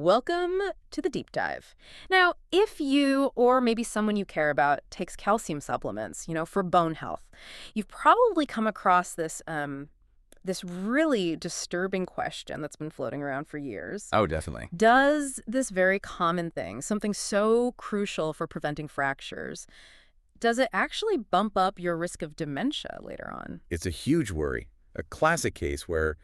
Welcome to the deep dive. Now, if you or maybe someone you care about takes calcium supplements, for bone health, you've probably come across this really disturbing question that's been floating around for years. Oh, definitely. Does this very common thing, something so crucial for preventing fractures, does it actually bump up your risk of dementia later on? It's a huge worry. A classic case where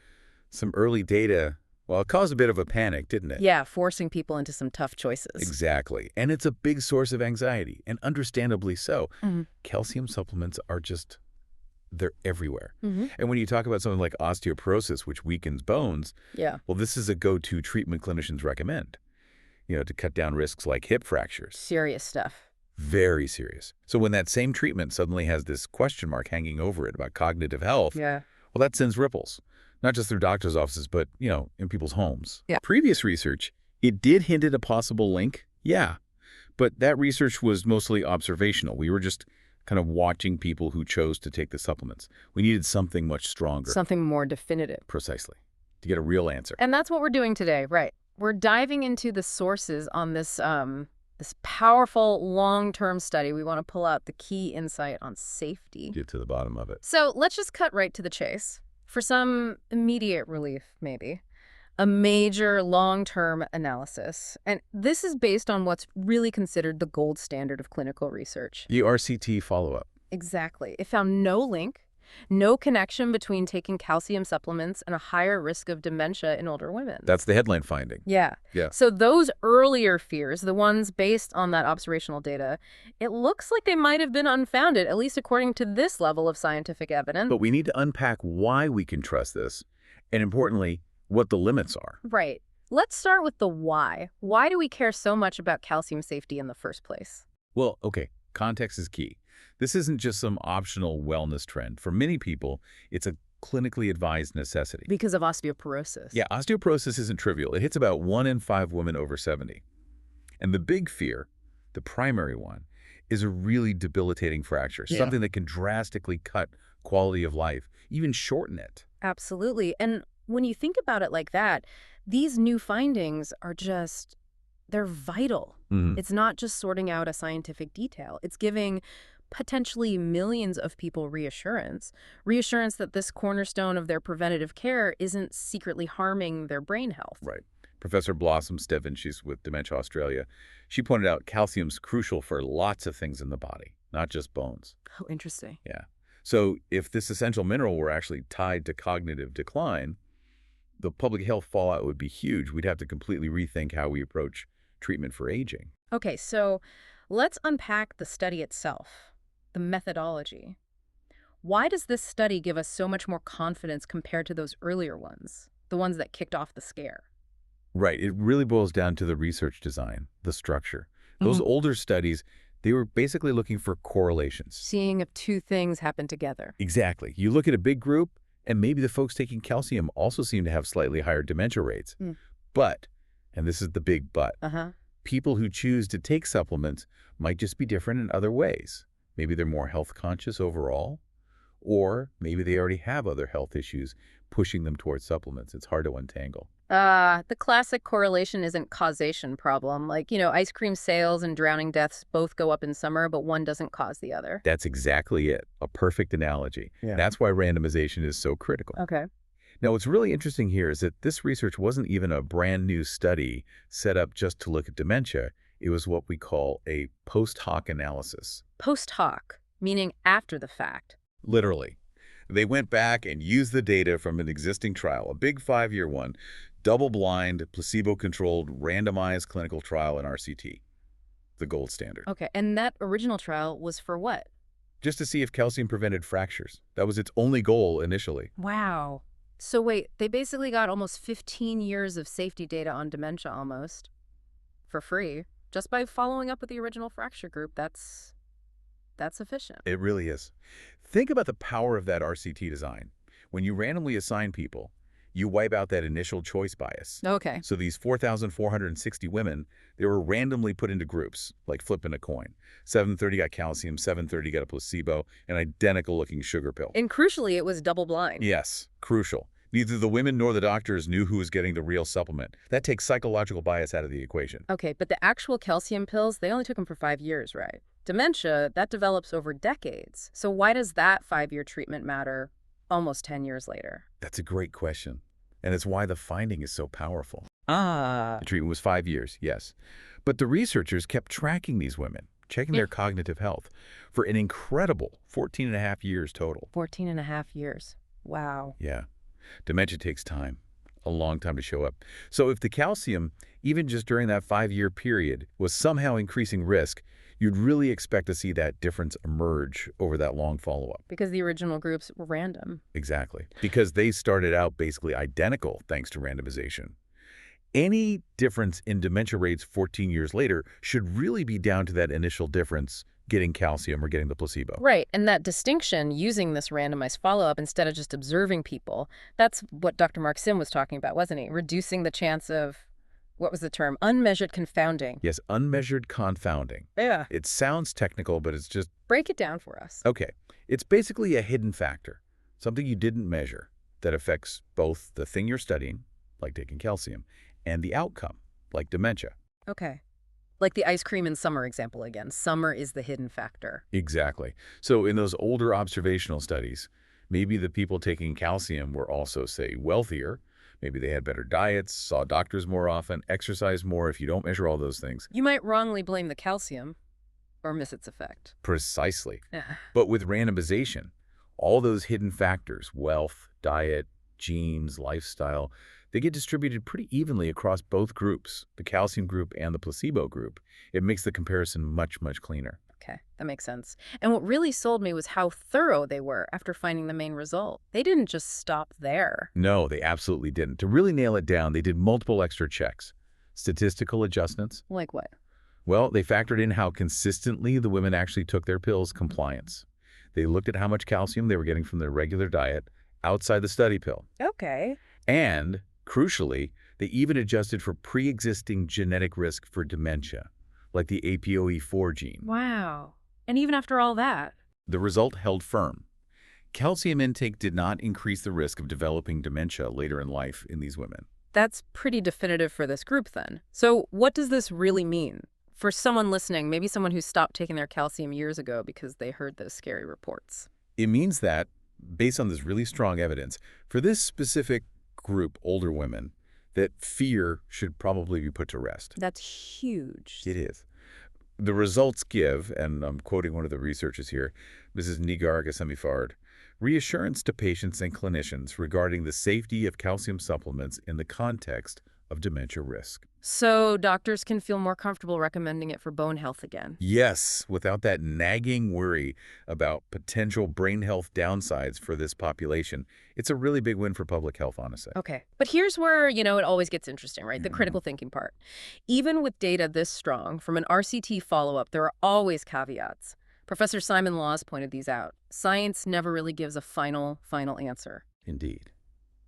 some early data, well, it caused a bit of a panic, didn't it? Yeah, forcing people into some tough choices. Exactly. And it's a big source of anxiety, and understandably so. Mhm. Calcium supplements are they're everywhere. Mhm. And when you talk about something like osteoporosis, which weakens bones, Yeah. well, this is a go-to treatment clinicians recommend, to cut down risks like hip fractures. Serious stuff. Very serious. So when that same treatment suddenly has this question mark hanging over it about cognitive health, Yeah. well, that sends ripples, not just through doctors' offices, but, in people's homes. Yeah. Previous research, it did hint at a possible link, yeah, but that research was mostly observational. We were just kind of watching people who chose to take the supplements. We needed something much stronger. Something more definitive. Precisely, to get a real answer. And that's what we're doing today, right? We're diving into the sources on this powerful long-term study. We want to pull out the key insight on safety. Get to the bottom of it. So let's just cut right to the chase. For some immediate relief, maybe. A major long-term analysis. And this is based on what's really considered the gold standard of clinical research. The RCT follow-up. Exactly. It found no link, no connection between taking calcium supplements and a higher risk of dementia in older women. That's the headline finding. Yeah. Yeah. So those earlier fears, the ones based on that observational data, it looks like they might have been unfounded, at least according to this level of scientific evidence. But we need to unpack why we can trust this, and importantly, what the limits are. Right. Let's start with the why. Why do we care so much about calcium safety in the first place? Well, okay, context is key. This isn't just some optional wellness trend. For many people, it's a clinically advised necessity. Because of osteoporosis. Yeah, osteoporosis isn't trivial. It hits about 1 in 5 women over 70. And the big fear, the primary one, is a really debilitating fracture, something that can drastically cut quality of life, even shorten it. Absolutely. And when you think about it like that, these new findings are they're vital. It's not just sorting out a scientific detail. It's giving potentially millions of people reassurance that this cornerstone of their preventative care isn't secretly harming their brain health. Right. Professor Blossom Steven, she's with Dementia Australia, she pointed out calcium's crucial for lots of things in the body, not just bones. Oh, interesting. Yeah. So if this essential mineral were actually tied to cognitive decline, the public health fallout would be huge. We'd have to completely rethink how we approach treatment for aging. Okay, so let's unpack the study itself, the methodology. Why does this study give us so much more confidence compared to those earlier ones, the ones that kicked off the scare? Right. It really boils down to the research design, the structure. Those older studies, they were basically looking for correlations. Seeing if two things happen together. Exactly. You look at a big group, and maybe the folks taking calcium also seem to have slightly higher dementia rates. But, and this is the big but, people who choose to take supplements might just be different in other ways. Maybe they're more health conscious overall, or maybe they already have other health issues pushing them towards supplements. It's hard to untangle. The classic correlation isn't causation problem. Like, ice cream sales and drowning deaths both go up in summer, but one doesn't cause the other. That's exactly it. A perfect analogy. Yeah. That's why randomization is so critical. Okay. Now, what's really interesting here is that this research wasn't even a brand new study set up just to look at dementia. It was what we call a post hoc analysis. Post hoc, meaning after the fact. Literally. They went back and used the data from an existing trial, a big 5-year one, double-blind, placebo-controlled, randomized clinical trial in RCT, the gold standard. Okay, and that original trial was for what? Just to see if calcium prevented fractures. That was its only goal initially. Wow. So wait, they basically got almost 15 years of safety data on dementia almost for free, just by following up with the original fracture group. That's sufficient. It really is. Think about the power of that RCT design. When you randomly assign people, you wipe out that initial choice bias. Okay. So these 4,460 women, they were randomly put into groups, like flipping a coin. 730 got calcium, 730 got a placebo, an identical-looking sugar pill. And crucially, it was double blind. Yes, crucial. Neither the women nor the doctors knew who was getting the real supplement. That takes psychological bias out of the equation. Okay, but the actual calcium pills, they only took them for 5 years, right? Dementia, that develops over decades. So why does that 5-year treatment matter almost 10 years later? That's a great question. And it's why the finding is so powerful. Ah. The treatment was 5 years, yes. But the researchers kept tracking these women, checking their cognitive health, for an incredible 14 and a half years total. 14 and a half years. Wow. Yeah. Dementia takes time, a long time to show up. So if the calcium, even just during that 5-year period, was somehow increasing risk, you'd really expect to see that difference emerge over that long follow-up. Because the original groups were random. Exactly. Because they started out basically identical thanks to randomization. Any difference in dementia rates 14 years later should really be down to that initial difference getting calcium or getting the placebo. Right, and that distinction using this randomized follow-up instead of just observing people, that's what Dr. Mark Sim was talking about, wasn't he? Reducing the chance of, what was the term? Unmeasured confounding. Yes, unmeasured confounding. Yeah. It sounds technical, but it's just... Break it down for us. Okay. It's basically a hidden factor, something you didn't measure, that affects both the thing you're studying, like taking calcium, and the outcome, like dementia. Okay. Like the ice cream in summer example again. Summer is the hidden factor. Exactly. So in those older observational studies, maybe the people taking calcium were also, say, wealthier. Maybe they had better diets, saw doctors more often, exercised more if you don't measure all those things. You might wrongly blame the calcium or miss its effect. Precisely. Yeah. But with randomization, all those hidden factors, wealth, diet, genes, lifestyle, they get distributed pretty evenly across both groups, the calcium group and the placebo group. It makes the comparison much, much cleaner. Okay, that makes sense. And what really sold me was how thorough they were after finding the main result. They didn't just stop there. No, they absolutely didn't. To really nail it down, they did multiple extra checks. Statistical adjustments. Like what? Well, they factored in how consistently the women actually took their pills, compliance. They looked at how much calcium they were getting from their regular diet outside the study pill. Okay. And, crucially, they even adjusted for pre-existing genetic risk for dementia, like the APOE4 gene. Wow. And even after all that? The result held firm. Calcium intake did not increase the risk of developing dementia later in life in these women. That's pretty definitive for this group then. So what does this really mean? For someone listening, maybe someone who stopped taking their calcium years ago because they heard those scary reports. It means that, based on this really strong evidence, for this specific group, older women, that fear should probably be put to rest. That's huge. It is. The results give, and I'm quoting one of the researchers here, Mrs. Nigar Gasemifard, reassurance to patients and clinicians regarding the safety of calcium supplements in the context of dementia risk. So doctors can feel more comfortable recommending it for bone health again. Yes, without that nagging worry about potential brain health downsides for this population. It's a really big win for public health, honestly. Okay. But here's where, it always gets interesting, right? The critical thinking part. Even with data this strong from an RCT follow-up, there are always caveats. Professor Simon Laws pointed these out. Science never really gives a final answer. Indeed.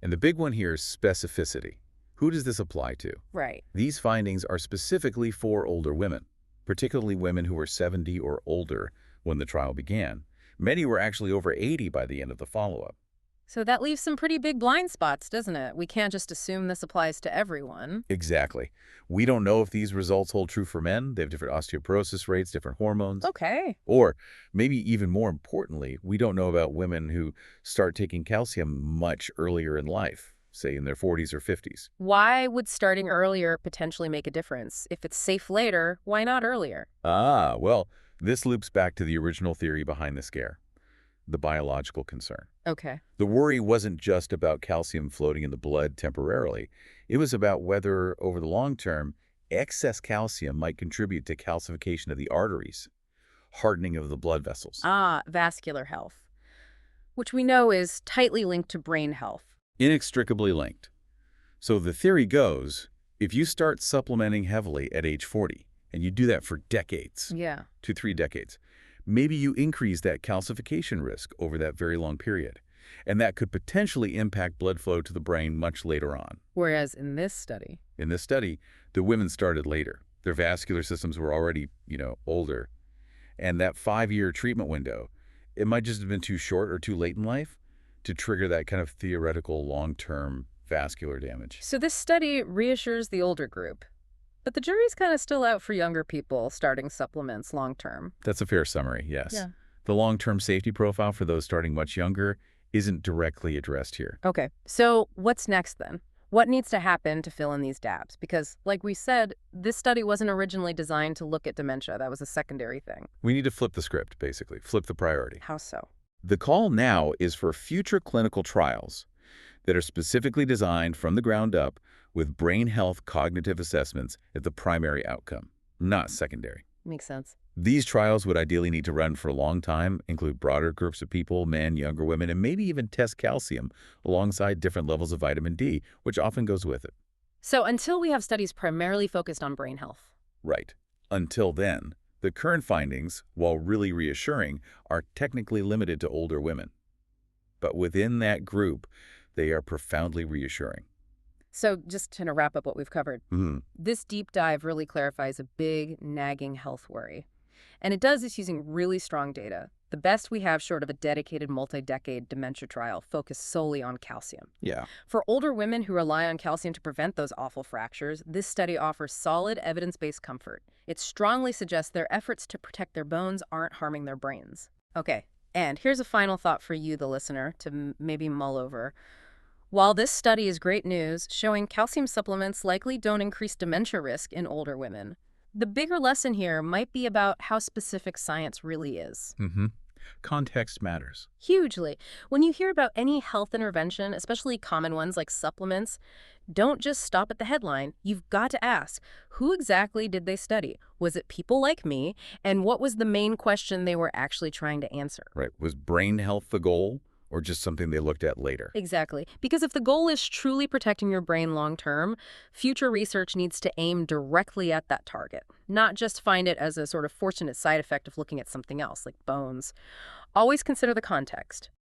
And the big one here is specificity. Who does this apply to? Right. These findings are specifically for older women, particularly women who were 70 or older when the trial began. Many were actually over 80 by the end of the follow-up. So that leaves some pretty big blind spots, doesn't it? We can't just assume this applies to everyone. Exactly. We don't know if these results hold true for men. They have different osteoporosis rates, different hormones. Okay. Or maybe even more importantly, we don't know about women who start taking calcium much earlier in life, say in their 40s or 50s. Why would starting earlier potentially make a difference? If it's safe later, why not earlier? Well, this loops back to the original theory behind the scare, the biological concern. Okay. The worry wasn't just about calcium floating in the blood temporarily. It was about whether, over the long term, excess calcium might contribute to calcification of the arteries, hardening of the blood vessels. Vascular health, which we know is tightly linked to brain health. Inextricably linked. So the theory goes, if you start supplementing heavily at age 40, and you do that for decades, 2 to 3 decades, maybe you increase that calcification risk over that very long period. And that could potentially impact blood flow to the brain much later on. Whereas in this study, the women started later. Their vascular systems were already, older. And that 5-year treatment window, it might just have been too short or too late in life to trigger that kind of theoretical long-term vascular damage. So this study reassures the older group, but the jury's kind of still out for younger people starting supplements long-term. That's a fair summary, yes. Yeah. The long-term safety profile for those starting much younger isn't directly addressed here. Okay, so what's next then? What needs to happen to fill in these gaps? Because, like we said, this study wasn't originally designed to look at dementia. That was a secondary thing. We need to flip the script, basically, flip the priority. How so? The call now is for future clinical trials that are specifically designed from the ground up with brain health cognitive assessments as the primary outcome, not secondary. Makes sense. These trials would ideally need to run for a long time, include broader groups of people, men, younger women, and maybe even test calcium alongside different levels of vitamin D, which often goes with it. So until we have studies primarily focused on brain health. Right. Until then, the current findings, while really reassuring, are technically limited to older women. But within that group, they are profoundly reassuring. So just to wrap up what we've covered, this deep dive really clarifies a big, nagging health worry. And it does this using really strong data. The best we have short of a dedicated multi-decade dementia trial focused solely on calcium. Yeah. For older women who rely on calcium to prevent those awful fractures, this study offers solid evidence-based comfort. It strongly suggests their efforts to protect their bones aren't harming their brains. Okay, and here's a final thought for you, the listener, to maybe mull over. While this study is great news, showing calcium supplements likely don't increase dementia risk in older women, the bigger lesson here might be about how specific science really is. Context matters. Hugely. When you hear about any health intervention, especially common ones like supplements, don't just stop at the headline. You've got to ask, who exactly did they study? Was it people like me? And what was the main question they were actually trying to answer? Right. Was brain health the goal, or just something they looked at later? Exactly. Because if the goal is truly protecting your brain long term, future research needs to aim directly at that target, not just find it as a sort of fortunate side effect of looking at something else, like bones. Always consider the context.